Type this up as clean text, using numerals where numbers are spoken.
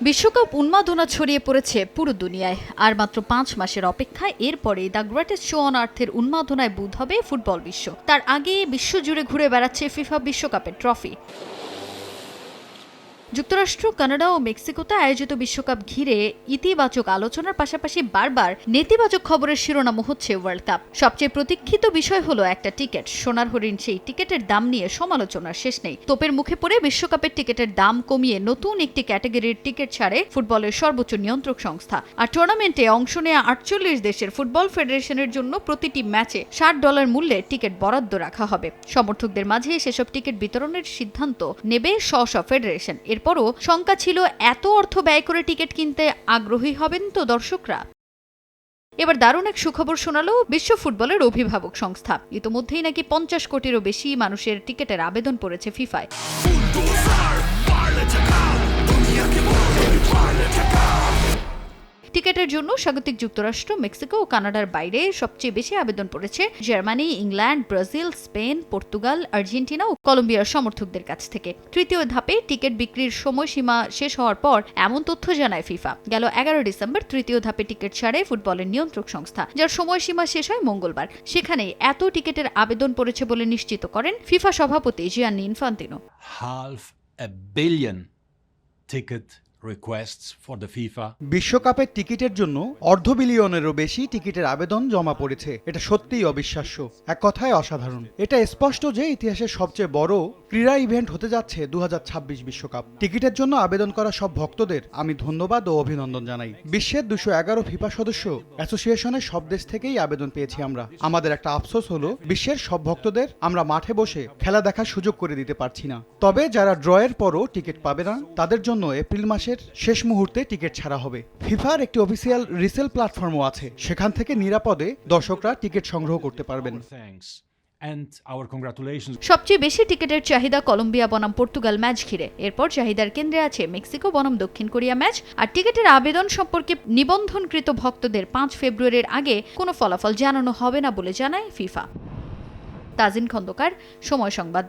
বিশ্বকাপ উন্মাদনা ছড়িয়ে পড়েছে পুরো দুনিয়ায়। আর মাত্র 5 মাসের অপেক্ষায় এরপরে দ্য গ্রেটেস্ট শো অন আর্থের উন্মাদনায় বুঁদ হবে ফুটবল বিশ্ব। তার আগে বিশ্বজুড়ে ঘুরে বেড়াচ্ছে ফিফা বিশ্বকাপের ট্রফি। যুক্তরাষ্ট্র, কানাডা ও মেক্সিকোতে আয়োজিত বিশ্বকাপ ঘিরে ইতিবাচক আলোচনার পাশাপাশি বারবার নেতিবাচক খবরের শিরোনামও হচ্ছে ওয়ার্ল্ড কাপ। সবচেয়ে প্রতীক্ষিত বিষয় হলো একটা টিকিট। সোনার হরিণ সেই টিকিটের দাম নিয়ে সমালোচনার শেষ নেই। তোপের মুখে পড়ে বিশ্বকাপের টিকিটের দাম কমিয়ে নতুন একটি ক্যাটাগরির টিকিট ছাড়ে ফুটবলের সর্বোচ্চ নিয়ন্ত্রক সংস্থা। আর টুর্নামেন্টে অংশ নেওয়া 48 দেশের ফুটবল ফেডারেশনের জন্য প্রতিটি ম্যাচে $60 মূল্যে টিকিট বরাদ্দ রাখা হবে। সমর্থকদের মাঝে সেসব টিকিট বিতরণের সিদ্ধান্ত নেবে স্ব ফেডারেশন। এরপরও শঙ্কা ছিল, এত অর্থ ব্যয় করে টিকিট কিনতে আগ্রহী হবেন তো দর্শকরা? এবার দারুণ এক সুখবর শোনালো বিশ্ব ফুটবলের অভিভাবক সংস্থা। ইতোমধ্যেই নাকি 50 কোটিরও বেশি মানুষের টিকিটের আবেদন পড়েছে ফিফায়। টিকিটের জন্য স্বাগতিক যুক্তরাষ্ট্র, মেক্সিকো ও কানাডার বাইরে সবচেয়ে বেশি আবেদন পড়েছে Germany, England, Brazil, Spain, Portugal, Argentina ও কলম্বিয়ার সমর্থকদের কাছ থেকে। তৃতীয় ধাপে টিকিট বিক্রির সময়সীমা শেষ হওয়ার পর এমন তথ্য জানায় ফিফা। গেল 11 ডিসেম্বর তৃতীয় ধাপে টিকিট ছাড়ে ফুটবলের নিয়ন্ত্রক সংস্থা, যার সময়সীমা শেষ হয় মঙ্গলবার। সেখানে এত টিকিটের আবেদন পড়েছে বলে নিশ্চিত করেন ফিফা সভাপতি Gianni Infantino. $500 million ticket requests for the FIFA. বিশ্বকাপের টিকিটের জন্য $250 বিলিয়নেরও বেশি টিকিটের আবেদন জমা পড়েছে। এটা সত্যিই অবিশ্বাস্য, এক কথায় অসাধারণ। এটা স্পষ্ট যে ইতিহাসের সবচেয়ে বড় ক্রীড়া ইভেন্ট হতে যাচ্ছে 2026 বিশ্বকাপ। টিকিটের জন্য আবেদন করা সব ভক্তদের আমি ধন্যবাদ ও অভিনন্দন জানাই। বিশ্বের 211 ফিফা সদস্য অ্যাসোসিয়েশনের সব দেশ থেকেই আবেদন পেয়েছি আমরা। আমাদের একটা আফসোস হলো বিশ্বের সব ভক্তদের আমরা মাঠে বসে খেলা দেখার সুযোগ করে দিতে পারছি না। তবে যারা ড্রয়ের পরও টিকিট পাবে না, তাদের জন্য এপ্রিল মাসের শেষ মুহূর্তে টিকিট ছাড়া হবে। ফিফার একটি অফিসিয়াল রিসেল প্ল্যাটফর্মও আছে, সেখান থেকে নিরাপদে দর্শকরা টিকিট সংগ্রহ করতে পারবেন। সবচেয়ে বেশি টিকিটের চাহিদা কলম্বিয়া বনাম পর্তুগাল ম্যাচ ঘিরে। এরপর চাহিদার কেন্দ্রে আছে মেক্সিকো বনাম দক্ষিণ কোরিয়া ম্যাচ। আর টিকিটের আবেদন সম্পর্কে নিবন্ধনকৃত ভক্তদের 5 ফেব্রুয়ারির আগে কোনো ফলাফল জানানো হবে না বলে জানায় ফিফা। তাজিন খন্দকার, সময় সংবাদ।